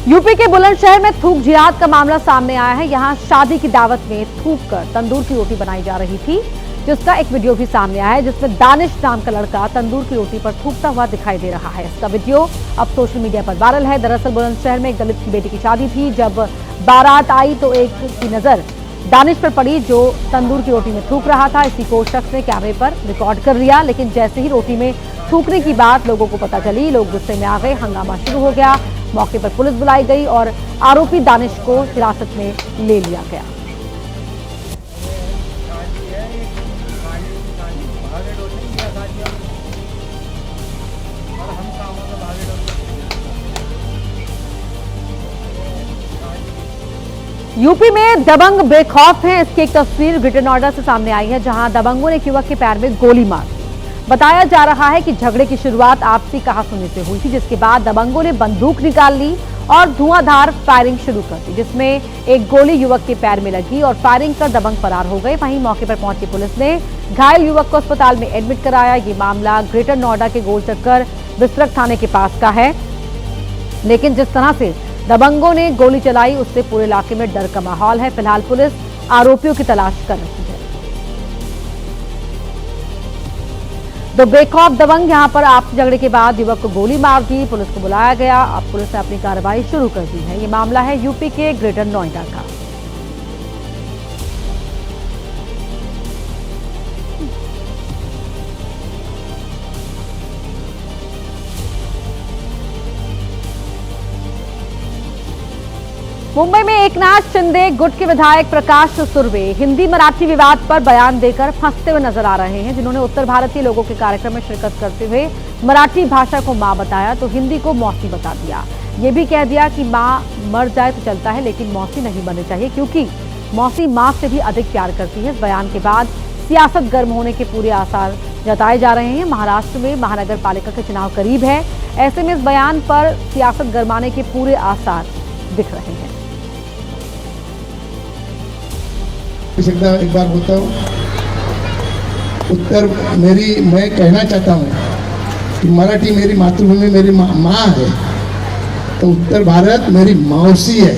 UP के बुलंदशहर में थूक जिहाद का मामला सामने आया है। यहां शादी की दावत में थूक कर तंदूर की रोटी बनाई जा रही थी, जिसका एक वीडियो भी सामने आया है, जिसमें दानिश नाम का लड़का तंदूर की रोटी पर थूकता हुआ दिखाई दे रहा है। इसका वीडियो अब सोशल मीडिया पर वायरल है। दरअसल बुलंदशहर में एक दलित की बेटी की शादी थी। जब बारात आई तो एक की नजर दानिश पर पड़ी, जो तंदूर की रोटी में थूक रहा था। इसी को शख्स ने कैमरे पर रिकॉर्ड कर लिया, लेकिन जैसे ही रोटी में थूकने की बात लोगों को पता चली, लोग गुस्से में आ गए, हंगामा शुरू हो गया। मौके पर पुलिस बुलाई गई और आरोपी दानिश को हिरासत में ले लिया गया। यूपी में दबंग बेखौफ हैं। इसकी एक तस्वीर ग्रेटर नोएडा से सामने आई है, जहां दबंगों ने एक युवक के पैर में गोली मार दी। बताया जा रहा है कि झगड़े की शुरुआत आपसी कहासुनी से हुई थी, जिसके बाद दबंगों ने बंदूक निकाल ली और धुआंधार फायरिंग शुरू कर दी, जिसमें एक गोली युवक के पैर में लगी और फायरिंग कर दबंग फरार हो गए। वहीं मौके पर पहुंची पुलिस ने घायल युवक को अस्पताल में एडमिट कराया। ये मामला ग्रेटर नोएडा के गोल चक्कर बिस्रक थाने के पास का है, लेकिन जिस तरह से दबंगों ने गोली चलाई, उससे पूरे इलाके में डर का माहौल है। फिलहाल पुलिस आरोपियों की तलाश कर रही है। तो बेखौफ दबंग यहां पर आपसी झगड़े के बाद युवक को गोली मार दी। पुलिस को बुलाया गया। अब पुलिस ने अपनी कार्रवाई शुरू कर दी है। ये मामला है यूपी के ग्रेटर नोएडा का। मुंबई में एकनाथ शिंदे गुट के विधायक प्रकाश सुर्वे हिंदी मराठी विवाद पर बयान देकर फंसते हुए नजर आ रहे हैं। जिन्होंने उत्तर भारतीय लोगों के कार्यक्रम में शिरकत करते हुए मराठी भाषा को मां बताया तो हिंदी को मौसी बता दिया। ये भी कह दिया कि मां मर जाए तो चलता है, लेकिन मौसी नहीं बननी चाहिए, क्योंकि मौसी मां से भी अधिक प्यार करती है। इस बयान के बाद सियासत गर्म होने के पूरे आसार जताए जा रहे हैं। महाराष्ट्र में महानगर पालिका के चुनाव करीब है। ऐसे में इस बयान पर सियासत गर्माने के पूरे आसार दिख रहे हैं। एक बार बोलता हूँ, उत्तर मैं कहना चाहता हूँ कि मराठी मेरी मातृभूमि, मेरी माँ है, तो उत्तर भारत मेरी मौसी है।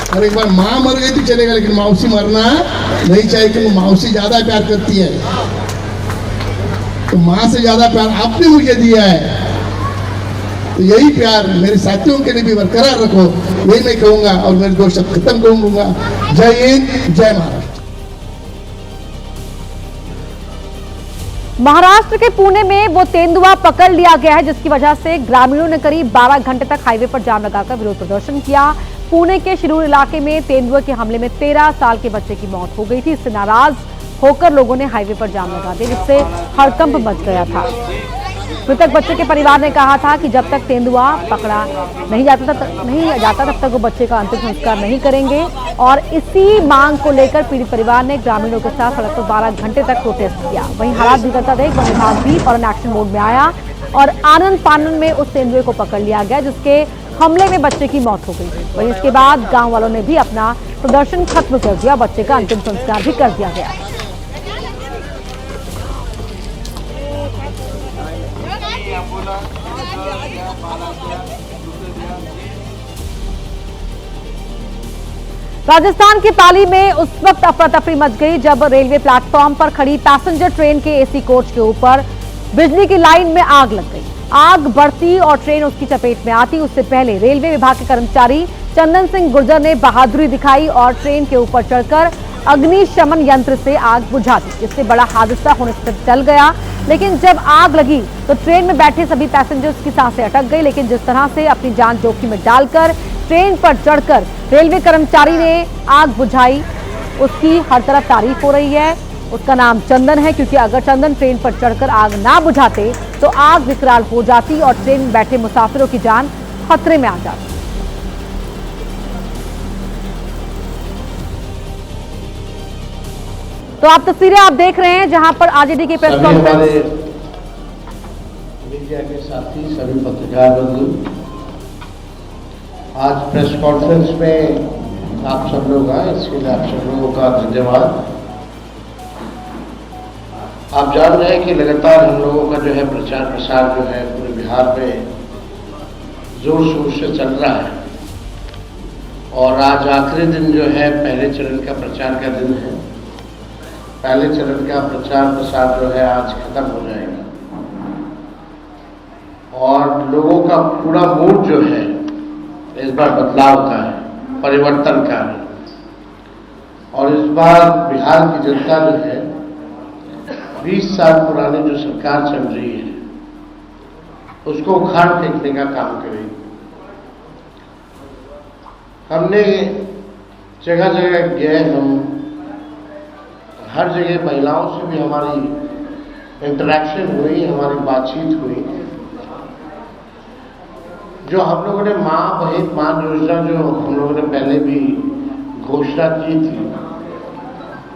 और एक बार माँ मर गई तो चलेगा, लेकिन मौसी मरना नहीं चाहिए, क्योंकि मौसी ज्यादा प्यार करती है। तो माँ से ज्यादा प्यार आपने मुझे दिया है, तो यही प्यार मेरे साथियों के लिए भी बरकरार रखो, यही मैं कहूंगा और मेरे दो शब्द खत्म करूंगा। जय हिंद, जय महाराष्ट्र। महाराष्ट्र के पुणे में वो तेंदुआ पकड़ लिया गया है, जिसकी वजह से ग्रामीणों ने करीब 12 घंटे तक हाईवे पर जाम लगाकर विरोध प्रदर्शन किया। पुणे के शिरूर इलाके में तेंदुए के हमले में 13 साल के बच्चे की मौत हो गई थी। इससे नाराज होकर लोगों ने हाईवे पर जाम लगा दिया, जिससे हड़कंप मच गया था। मृतक बच्चे के परिवार ने कहा था कि जब तक तेंदुआ पकड़ा नहीं जाता तब तक वो बच्चे का अंतिम संस्कार नहीं करेंगे। और इसी मांग को लेकर पीड़ित परिवार ने ग्रामीणों के साथ सड़क पर 12 घंटे तक प्रोटेस्ट किया। वहीं हालात बिगड़ता देख वन विभाग भी फौरन एक्शन मोड में आया और आनंद फानन में उस तेंदुए को पकड़ लिया गया, जिसके हमले में बच्चे की मौत हो गई। वहीं इसके बाद गाँव वालों ने भी अपना प्रदर्शन खत्म कर दिया। बच्चे का अंतिम संस्कार भी कर दिया गया। राजस्थान के पाली में उस वक्त अफरा तफरी मच गई जब रेलवे प्लेटफॉर्म पर खड़ी पैसेंजर ट्रेन के एसी कोच के ऊपर बिजली की लाइन में आग लग गई। आग बढ़ती और ट्रेन उसकी चपेट में आती, उससे पहले रेलवे विभाग के कर्मचारी चंदन सिंह गुर्जर ने बहादुरी दिखाई और ट्रेन के ऊपर चढ़कर अग्निशमन यंत्र से आग बुझा दी, जिससे बड़ा हादसा होने से टल गया। लेकिन जब आग लगी तो ट्रेन में बैठे सभी पैसेंजर्स की सांसें अटक गई। लेकिन जिस तरह से अपनी जान जोखिम में डालकर ट्रेन पर चढ़कर रेलवे कर्मचारी ने आग बुझाई, उसकी हर तरफ तारीफ हो रही है। उसका नाम चंदन है, क्योंकि अगर चंदन ट्रेन पर चढ़कर आग ना बुझाते तो आग विकराल हो जाती और ट्रेन में बैठे मुसाफिरों की जान खतरे में आ जाती। तो आप तस्वीरें आप देख रहे हैं जहां पर आरजेडी की प्रेस कॉन्फ्रेंस। मीडिया के साथी, सभी पत्रकार बंधु, आज प्रेस कॉन्फ्रेंस में आप सब लोग आए, इसके लिए आप सब लोगों का धन्यवाद। आप जान रहे हैं कि लगातार हम लोगों का जो है प्रचार प्रसार जो है पूरे बिहार में जोर शोर से चल रहा है और आज आखिरी दिन जो है पहले चरण का प्रचार का दिन है। पहले चरण का प्रचार प्रसार जो है आज खत्म हो जाएगा और लोगों का पूरा मूड जो है इस बार बदलाव का है, परिवर्तन का है। और इस बार बिहार की जनता जो है 20 साल पुरानी जो सरकार चल रही है उसको उखाड़ फेंकने का काम करेगी। हमने जगह जगह गए, हम हर जगह महिलाओं से भी हमारी इंटरेक्शन हुई, हमारी बातचीत हुई। जो हम लोगों ने माँ बहन मान योजना जो हम लोगों ने पहले भी घोषणा की थी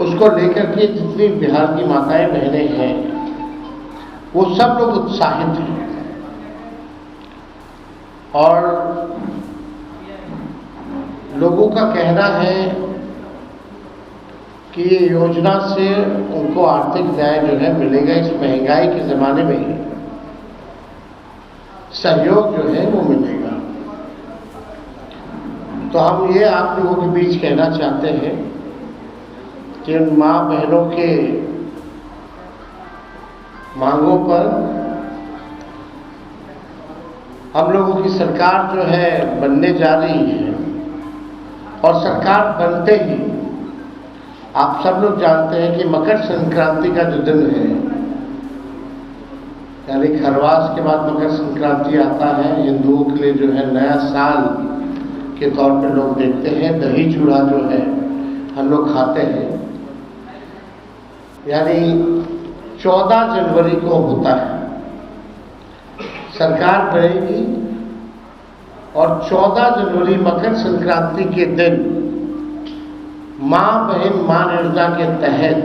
उसको लेकर के जितनी बिहार की माताएं बहनें हैं वो सब लोग उत्साहित हैं और लोगों का कहना है कि ये योजना से उनको आर्थिक न्याय जो है मिलेगा। इस महंगाई के ज़माने में सहयोग जो है वो मिलेगा। तो हम ये आप लोगों के बीच कहना चाहते हैं कि उन माँ बहनों के मांगों पर हम लोगों की सरकार जो है बनने जा रही है और सरकार बनते ही आप सब लोग जानते हैं कि मकर संक्रांति का जो दिन है, यानी खरवास के बाद मकर संक्रांति आता है। हिंदुओं के लिए जो है नया साल के तौर पे लोग देखते हैं। दही चूड़ा जो है हम लोग खाते हैं, यानी 14 जनवरी को होता है। सरकार बनेगी और 14 जनवरी मकर संक्रांति के दिन माँ बहन मान योजना के तहत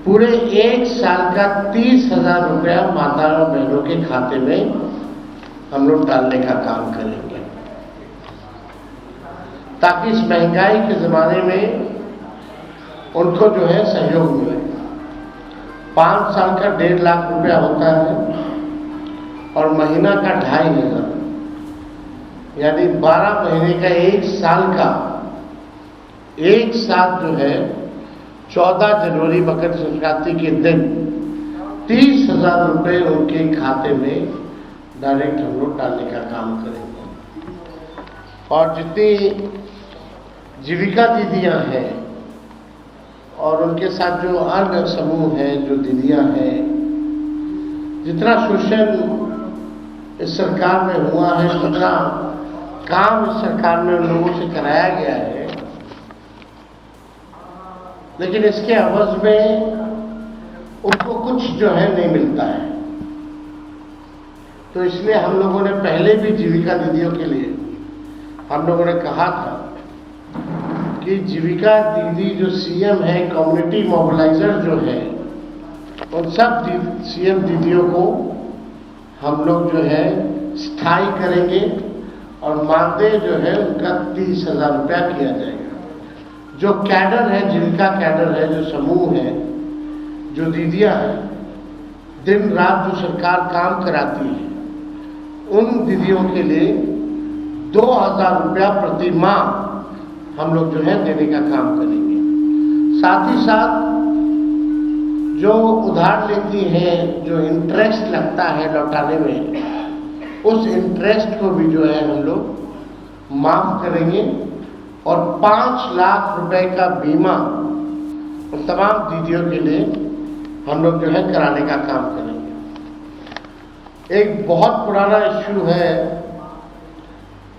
पूरे 1 साल का 30,000 रुपया माताओं बहनों के खाते में हम लोग डालने का काम करेंगे ताकि इस महंगाई के ज़माने में उनको जो है सहयोग मिले। 5 साल का 1.5 लाख रुपया होता है और महीना का 2,500, यानी 12 महीने का 1 साल का एक साथ जो है 14 जनवरी मकर संक्रांति के दिन 30,000 रुपये उनके खाते में डायरेक्ट हम लोग डालने का काम करेंगे। और जितनी जीविका दीदियां हैं और उनके साथ जो अन्य समूह हैं, जो दीदियां हैं, जितना शोषण इस सरकार में हुआ है, जितना काम इस सरकार में उन लोगों से कराया गया है, लेकिन इसके अवज में उनको कुछ जो है नहीं मिलता है। तो इसलिए हम लोगों ने पहले भी जीविका दीदियों के लिए हम लोगों ने कहा था कि जीविका दीदी जो सीएम है, कम्युनिटी मोबिलाइजर जो है, उन सब सीएम दीदियों को हम लोग जो है स्थायी करेंगे और मानदेय जो है उनका 30,000 रुपया किया जाएगा। जो कैडर है, जीविका कैडर है, जो समूह है, जो दीदियां हैं, दिन रात जो सरकार काम कराती है, उन दीदियों के लिए 2,000 रुपया प्रति माह हम लोग जो है देने का काम करेंगे। साथ ही साथ जो उधार लेती हैं, जो इंटरेस्ट लगता है लौटाने में, उस इंटरेस्ट को भी जो है हम लोग माफ करेंगे और 5 लाख रुपए का बीमा उन तमाम दीदियों के लिए हम लोग जो है कराने का काम करेंगे। एक बहुत पुराना इश्यू है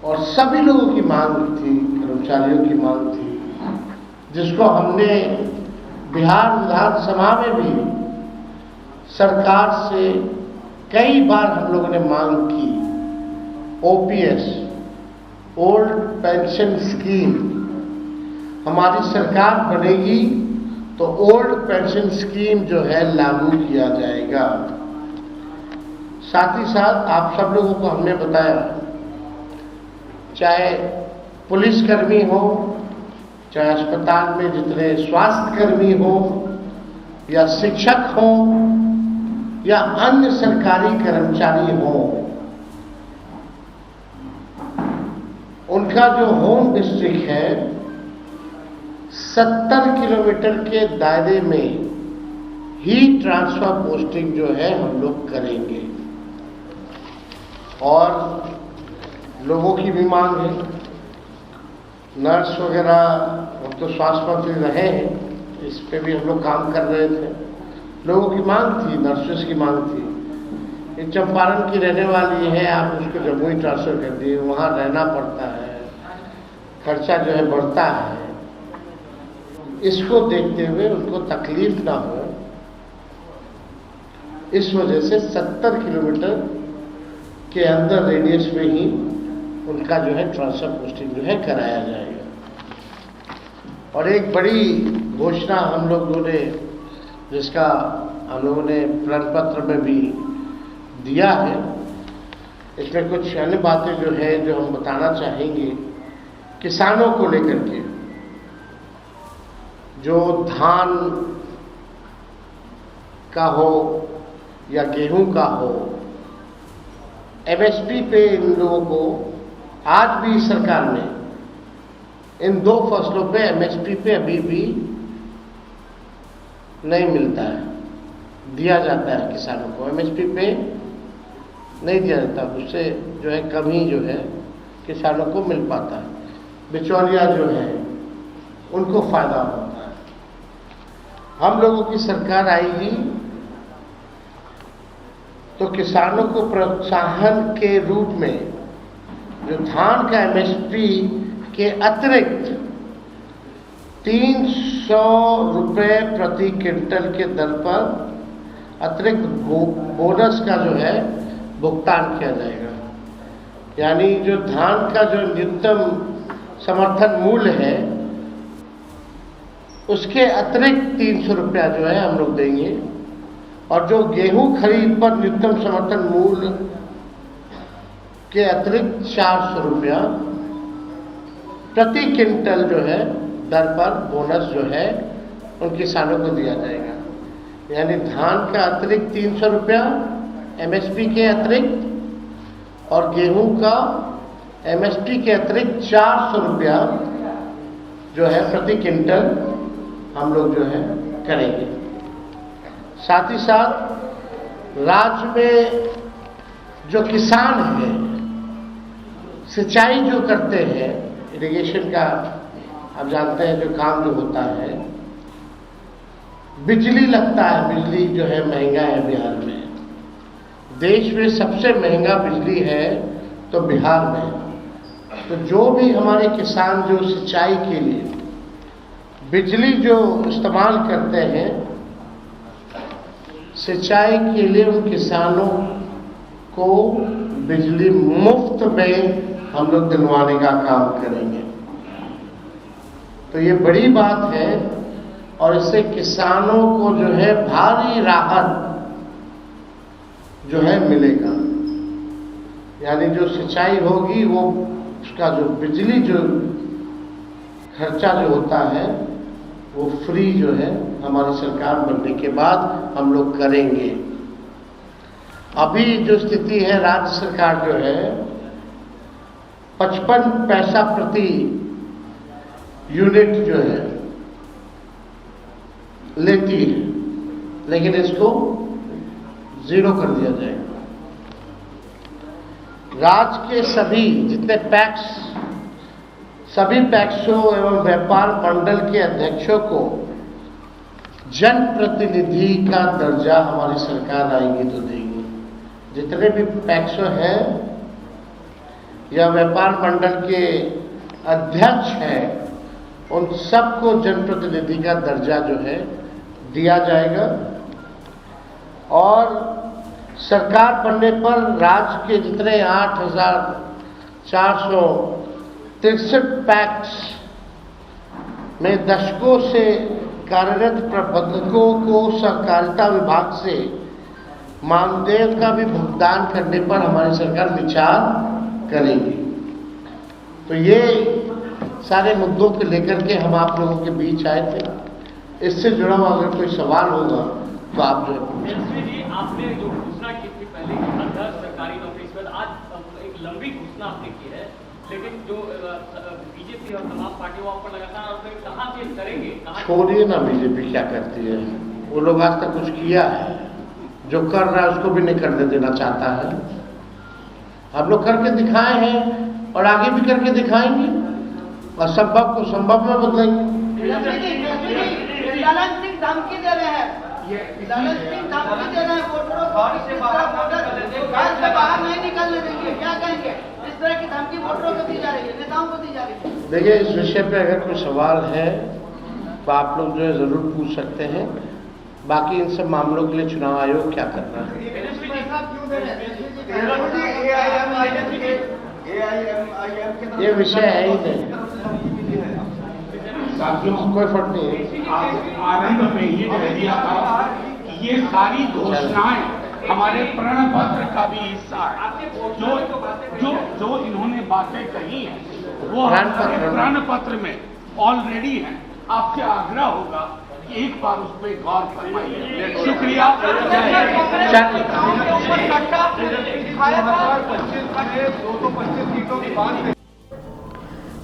और सभी लोगों की मांग थी, कर्मचारियों की मांग थी, जिसको हमने बिहार विधानसभा में भी सरकार से कई बार हम लोगों ने मांग की। ओपीएस, ओल्ड पेंशन स्कीम, हमारी सरकार बनेगी तो ओल्ड पेंशन स्कीम जो है लागू किया जाएगा। साथ ही साथ आप सब लोगों को हमने बताया, चाहे पुलिसकर्मी हो, चाहे अस्पताल में जितने स्वास्थ्य कर्मी हो, या शिक्षक हों या अन्य सरकारी कर्मचारी हों, उनका जो होम डिस्ट्रिक्ट है 70 किलोमीटर के दायरे में ही ट्रांसफर पोस्टिंग जो है हम लोग करेंगे। और लोगों की भी मांग है, नर्स वगैरह, अब तो स्वास्थ्य मंत्री रहे हैं, इस पे भी हम लोग काम कर रहे थे। लोगों की मांग थी, नर्सेस की मांग थी। ये चंपारण की रहने वाली है, आप उसको जम्मू ही ट्रांसफर कर दिए, वहाँ रहना पड़ता है, खर्चा जो है बढ़ता है। इसको देखते हुए उनको तकलीफ ना हो, इस वजह से 70 किलोमीटर के अंदर रेडियस में ही उनका जो है ट्रांसफर पोस्टिंग जो है कराया जाएगा। और एक बड़ी घोषणा हम लोगों ने, जिसका हम लोगों ने प्रण पत्र में भी दिया है, इसमें कुछ अन्य बातें जो है जो हम बताना चाहेंगे किसानों को लेकर के। जो धान का हो या गेहूं का हो, एमएसपी पे इन लोगों को आज भी सरकार ने इन दो फसलों पे एमएसपी पे अभी भी नहीं मिलता है। दिया जाता है किसानों को, एमएसपी पे नहीं दिया जाता, उससे जो है कम ही जो है किसानों को मिल पाता है। बिचौलिया जो है उनको फायदा होता है। हम लोगों की सरकार आएगी तो किसानों को प्रोत्साहन के रूप में जो धान का एमएसपी के अतिरिक्त 300 रुपये प्रति क्विंटल के दर पर अतिरिक्त बोनस का जो है भुगतान किया जाएगा। यानी जो धान का जो न्यूनतम समर्थन मूल्य है उसके अतिरिक्त 300 रुपया जो है हम लोग देंगे। और जो गेहूं खरीद पर न्यूनतम समर्थन मूल्य के अतिरिक्त 400 रुपया प्रति क्विंटल जो है दर पर बोनस जो है उन किसानों को दिया जाएगा। यानी धान का अतिरिक्त 300 रुपया एमएसपी के अतिरिक्त और गेहूं का एमएसपी के अतिरिक्त 400 रुपया जो है प्रति क्विंटल हम लोग जो है करेंगे। साथ ही साथ राज्य में जो किसान हैं, सिंचाई जो करते हैं, इरिगेशन का आप जानते हैं जो काम जो होता है, बिजली लगता है, बिजली जो है महंगा है बिहार में। देश में सबसे महंगा बिजली है तो बिहार में। तो जो भी हमारे किसान जो सिंचाई के लिए बिजली जो इस्तेमाल करते हैं, सिंचाई के लिए उन किसानों को बिजली मुफ्त में हम लोग दिलवाने का काम करेंगे। तो ये बड़ी बात है और इससे किसानों को जो है भारी राहत जो है मिलेगा। यानी जो सिंचाई होगी वो उसका जो बिजली जो खर्चा जो होता है वो फ्री जो है हमारी सरकार बनने के बाद हम लोग करेंगे। अभी जो स्थिति है, राज्य सरकार जो है 55 पैसा प्रति यूनिट जो है लेती है, लेकिन इसको 0 कर दिया जाएगा। राज्य के सभी जितने पैक्स, सभी पैक्सों एवं व्यापार मंडल के अध्यक्षों को जनप्रतिनिधि का दर्जा हमारी सरकार आएगी तो देगी। जितने भी पैक्सों हैं या व्यापार मंडल के अध्यक्ष हैं, उन सबको जनप्रतिनिधि का दर्जा जो है दिया जाएगा। और सरकार बनने पर राज्य के जितने 8,463 पैक्स में दशकों से कार्यरत प्रबंधकों को सहकारिता विभाग से मानदेय का भी भुगतान करने पर हमारी सरकार विचार करेगी। तो ये सारे मुद्दों को लेकर के हम आप लोगों के बीच आए थे इससे जुड़ा हुआ अगर कोई सवाल होगा तो आप जो है पूछें। तेजस्वी जी, आपने जो घोषणा की थी पहले कि हर घर सरकारी नौकरी के बाद आज एक लंबी घोषणा आपने की है, लेकिन जो बीजेपी और तमाम पार्टियों आप पर लगातार आरोप है, कहाँ से करेंगे? छोड़िए ना बीजेपी क्या करती है, वो लोग आज तक कुछ किया है, जो कर रहा है उसको भी नहीं करने देना चाहता है। हम लोग करके दिखाए हैं और आगे भी करके दिखाएंगे, असंभव को संभव में बदलेंगे। लालन सिंह धमकी दे रहे हैं, लालन सिंह धमकी दे रहे हैं, वोटरों से बाहर नहीं निकलने देंगे, क्या कहेंगे? इस तरह की धमकी वोटरों को दी जा रही है, नेताओं को दी जा रही है। देखिए, इस विषय पे अगर कोई सवाल है तो आप लोग जो है जरूर पूछ सकते हैं। बाकी इन सब मामलों के लिए चुनाव आयोग क्या कर रहा है, ये विषय है ही नहीं, कोई फर्क नहीं है। आरंभ में ये कह दिया था कि ये सारी घोषणाएं हमारे प्रण पत्र का भी हिस्सा है। जो इन्होंने बातें कही हैं वो हमारे प्रण पत्र में ऑलरेडी है। आपसे आग्रह होगा कि एक बार उस पर गौर फरमाइए। शुक्रिया।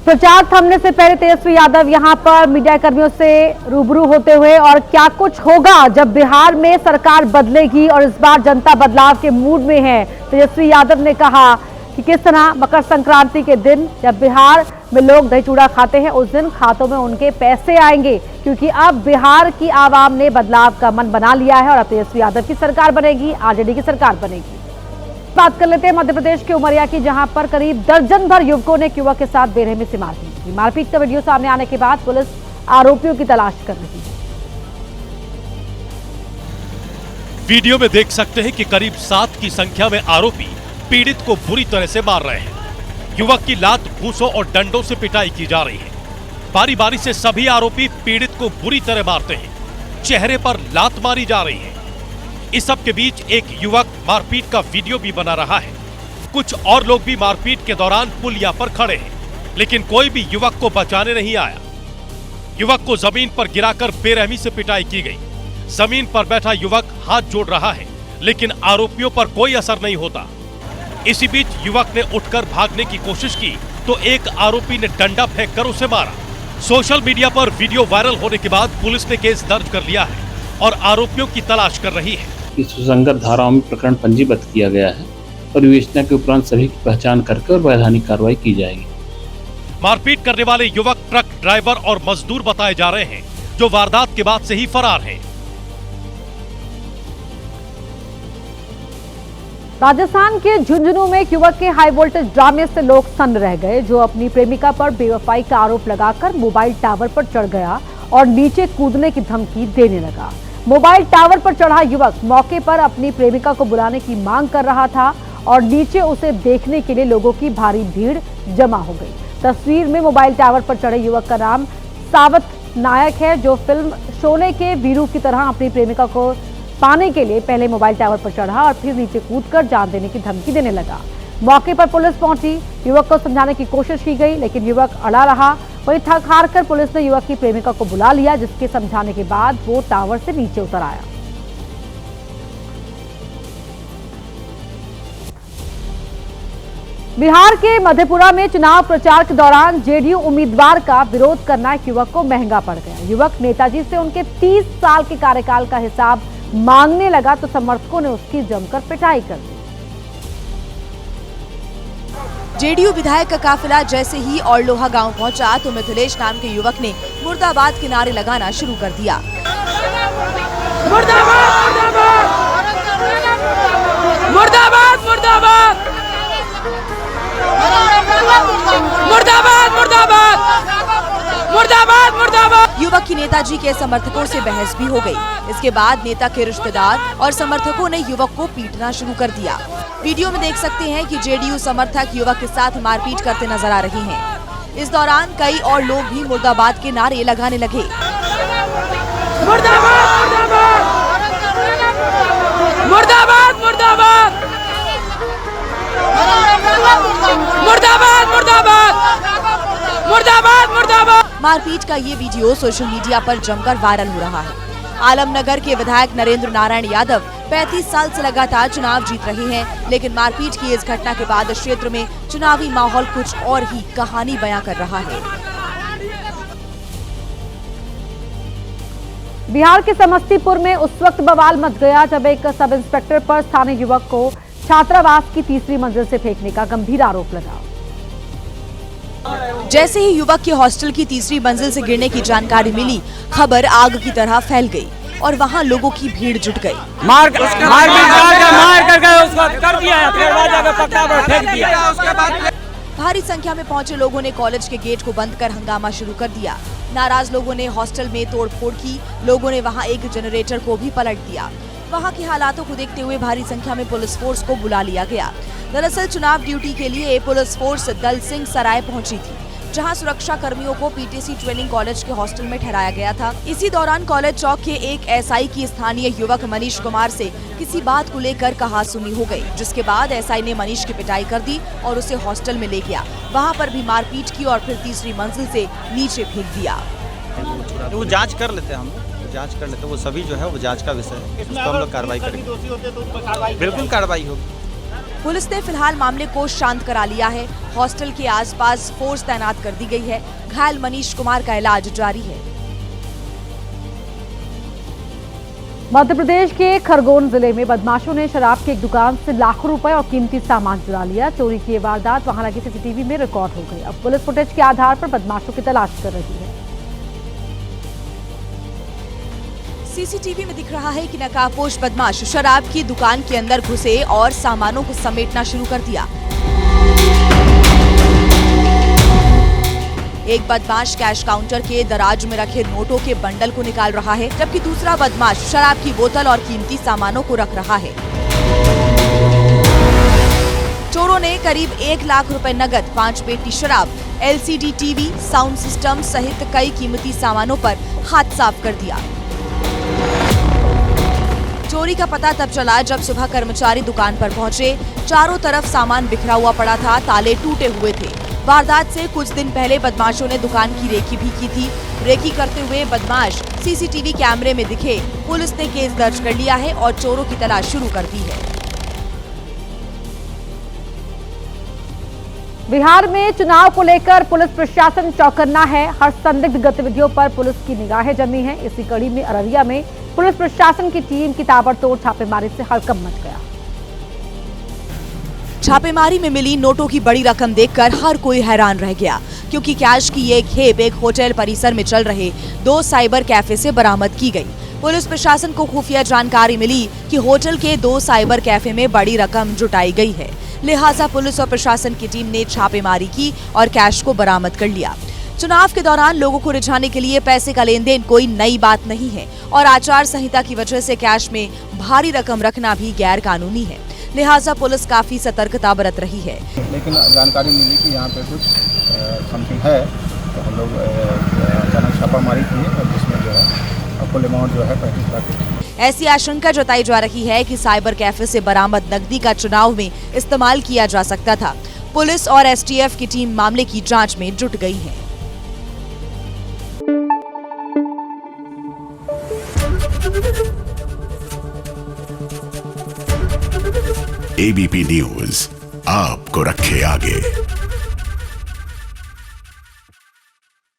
प्रचार थमने से पहले तेजस्वी यादव यहां पर मीडिया कर्मियों से रूबरू होते हुए और क्या कुछ होगा जब बिहार में सरकार बदलेगी और इस बार जनता बदलाव के मूड में है। तेजस्वी यादव ने कहा कि किस तरह मकर संक्रांति के दिन जब बिहार में लोग दही चूड़ा खाते हैं उस दिन खातों में उनके पैसे आएंगे, क्योंकि अब बिहार की आवाम ने बदलाव का मन बना लिया है और अब तेजस्वी यादव की सरकार बनेगी, आरजेडी की सरकार बनेगी। बात कर लेते हैं मध्य प्रदेश के उमरिया की, जहां पर करीब दर्जन भर युवकों ने एक युवक के साथ बेरहमी से मारपीट की। मारपीट का वीडियो सामने आने के बाद पुलिस आरोपियों की तलाश कर रही है। वीडियो में देख सकते हैं कि करीब 7 की संख्या में आरोपी पीड़ित को बुरी तरह से मार रहे हैं। युवक की लात, घूंसों और डंडों से पिटाई की जा रही है। बारी बारी से सभी आरोपी पीड़ित को बुरी तरह मारते हैं, चेहरे पर लात मारी जा रही है। इस सब के बीच एक युवक मारपीट का वीडियो भी बना रहा है। कुछ और लोग भी मारपीट के दौरान पुलिया पर खड़े हैं, लेकिन कोई भी युवक को बचाने नहीं आया। युवक को जमीन पर गिराकर बेरहमी से पिटाई की गई। जमीन पर बैठा युवक हाथ जोड़ रहा है, लेकिन आरोपियों पर कोई असर नहीं होता। इसी बीच युवक ने उठकर भागने की कोशिश की तो एक आरोपी ने डंडा फेंककर उसे मारा। सोशल मीडिया पर वीडियो वायरल होने के बाद पुलिस ने केस दर्ज कर लिया है और आरोपियों की तलाश कर रही है। सुसंगत धाराओं में प्रकरण पंजीबद्ध किया गया है और विवेचना के उपरांत सभी की पहचान करके और वैधानिक कार्रवाई की जाएगी। मारपीट करने वाले युवक ट्रक ड्राइवर और मजदूर बताए जा रहे हैं, जो वारदात के बाद से ही फरार हैं। राजस्थान के झुंझुनू में एक युवक के हाई वोल्टेज ड्रामे से लोग सन्न रह गए, जो अपनी प्रेमिका पर बेवफाई का आरोप लगाकर मोबाइल टावर पर चढ़ गया और नीचे कूदने की धमकी देने लगा। मोबाइल टावर पर चढ़ा युवक मौके पर अपनी प्रेमिका को बुलाने की मांग कर रहा था और नीचे उसे देखने के लिए लोगों की भारी भीड़ जमा हो गई। तस्वीर में मोबाइल टावर पर चढ़े युवक का नाम सावत नायक है, जो फिल्म शोले के वीरू की तरह अपनी प्रेमिका को पाने के लिए पहले मोबाइल टावर पर चढ़ा और फिर नीचे कूदकर जान देने की धमकी देने लगा। मौके पर पुलिस पहुंची, युवक को समझाने की कोशिश की गई, लेकिन युवक अड़ा रहा। वहीं थक हार कर पुलिस ने युवक की प्रेमिका को बुला लिया, जिसके समझाने के बाद वो टावर से नीचे उतर आया। बिहार के मधेपुरा में चुनाव प्रचार के दौरान जेडीयू उम्मीदवार का विरोध करना एक युवक को महंगा पड़ गया। युवक नेताजी से उनके 30 साल के कार्यकाल का हिसाब मांगने लगा तो समर्थकों ने उसकी जमकर पिटाई कर दी। जेडीयू विधायक का काफिला जैसे ही और लोहा गांव पहुंचा तो मिथिलेश नाम के युवक ने मुर्दाबाद के नारे लगाना शुरू कर दिया। मुर्दाबाद मुर्दाबाद मुर्दाबाद मुर्दाबाद मुर्दाबाद मुर्दाबाद मुर्दाबाद। युवक की नेताजी के समर्थकों से बहस भी हो गई। इसके बाद नेता के रिश्तेदार और समर्थकों ने युवक को पीटना शुरू कर दिया। वीडियो में देख सकते हैं कि जेडीयू समर्थक युवक के साथ मारपीट करते नजर आ रहे हैं। इस दौरान कई और लोग भी मुर्दाबाद के नारे लगाने लगे। मुर्दाबाद मुर्दाबाद मुर्दाबाद मुर्दाबाद मुर्दाबाद मुर्दाबाद मुर्दाबाद मुर्दाबाद। मारपीट का ये वीडियो सोशल मीडिया पर जमकर वायरल हो रहा है। आलमनगर के विधायक नरेंद्र नारायण यादव 35 साल से लगातार चुनाव जीत रहे हैं, लेकिन मारपीट की इस घटना के बाद क्षेत्र में चुनावी माहौल कुछ और ही कहानी बयां कर रहा है। बिहार के समस्तीपुर में उस वक्त बवाल मच गया जब एक सब इंस्पेक्टर पर स्थानीय युवक को छात्रावास की तीसरी मंजिल से फेंकने का गंभीर आरोप लगा। जैसे ही युवक के हॉस्टल की तीसरी मंजिल से गिरने की जानकारी मिली, खबर आग की तरह फैल गई और वहां लोगों की भीड़ जुट गई। मार कर उसको कर दिया, फिर बाद जाकर पक्का पर फेंक दिया। भारी संख्या में पहुंचे लोगों ने कॉलेज के गेट को बंद कर हंगामा शुरू कर दिया। नाराज लोगों ने हॉस्टल में तोड़फोड़ की। लोगों ने वहां एक जनरेटर को भी पलट दिया। वहां के हालातों को देखते हुए भारी संख्या में पुलिस फोर्स को बुला लिया गया। दरअसल चुनाव ड्यूटी के लिए पुलिस फोर्स दल सिंह सराय पहुंची थी, जहां सुरक्षा कर्मियों को पीटीसी ट्रेनिंग कॉलेज के हॉस्टल में ठहराया गया था। इसी दौरान कॉलेज चौक के एक एसआई की स्थानीय युवक मनीष कुमार से किसी बात को लेकर कहासुनी हो गई, जिसके बाद एसआई ने मनीष की पिटाई कर दी और उसे हॉस्टल में ले गया। वहां पर भी मारपीट की और फिर तीसरी मंजिल से नीचे फेंक दिया। वो जांच कर लेते हैं, हम जांच कर लेते हैं, वो सभी जो है वो जांच का विषय है, उस पर हम लोग कार्रवाई करेंगे। बिल्कुल कार्रवाई होगी। पुलिस ने फिलहाल मामले को शांत करा लिया है। हॉस्टल के आसपास फोर्स तैनात कर दी गई है। घायल मनीष कुमार का इलाज जारी है। मध्य प्रदेश के खरगोन जिले में बदमाशों ने शराब की एक दुकान से लाखों रुपए और कीमती सामान चुरा लिया। चोरी की ये वारदात वहां लगे सीसीटीवी में रिकॉर्ड हो गई। अब पुलिस फुटेज के आधार पर बदमाशों की तलाश कर रही है। सीसीटीवी में दिख रहा है कि नकाबपोश बदमाश शराब की दुकान के अंदर घुसे और सामानों को समेटना शुरू कर दिया। एक बदमाश कैश काउंटर के दराज में रखे नोटों के बंडल को निकाल रहा है, जबकि दूसरा बदमाश शराब की बोतल और कीमती सामानों को रख रहा है। चोरों ने करीब 1 लाख रुपए नकद, 5 पेटी शराब, एलसीडी टीवी, साउंड सिस्टम सहित कई कीमती सामानों पर हाथ साफ कर दिया। चोरी का पता तब चला जब सुबह कर्मचारी दुकान पर पहुंचे। चारों तरफ सामान बिखरा हुआ पड़ा था, ताले टूटे हुए थे। वारदात से कुछ दिन पहले बदमाशों ने दुकान की रेकी भी की थी। रेकी करते हुए बदमाश सीसीटीवी कैमरे में दिखे। पुलिस ने केस दर्ज कर लिया है और चोरों की तलाश शुरू कर दी है। बिहार में चुनाव को लेकर पुलिस प्रशासन चौकन्ना है। हर संदिग्ध गतिविधियों पर पुलिस की निगाहें जमी हैं। इसी कड़ी में अररिया में पुलिस प्रशासन की टीम की ताबड़तोड़ छापेमारी से हड़कंप मच गया। छापेमारी में मिली नोटों की बड़ी रकम देखकर हर कोई हैरान रह गया, क्योंकि कैश की ये खेप एक होटल परिसर में चल रहे 2 साइबर कैफे से बरामद की गई। पुलिस प्रशासन को खुफिया जानकारी मिली कि होटल के 2 साइबर कैफे में बड़ी रकम जुटाई गई है। लिहाजा पुलिस और प्रशासन की टीम ने छापेमारी की और कैश को बरामद कर लिया। चुनाव के दौरान लोगों को रिझाने के लिए पैसे का लेन देन कोई नई बात नहीं है और आचार संहिता की वजह से कैश में भारी रकम रखना भी गैर कानूनी है। लिहाजा पुलिस काफी सतर्कता बरत रही है। लेकिन जानकारी मिली कि यहाँ पे कुछ समथिंग है, तो हम लोग अचानक छापामारी की और जिसमें जो है कुल अमाउंट जो है 35 लाख। ऐसी आशंका जताई जा रही है कि साइबर कैफे से बरामद नकदी का चुनाव में इस्तेमाल किया जा सकता था। पुलिस और एसटीएफ की टीम मामले की जांच में जुट गई है। एबीपी न्यूज आपको रखे आगे।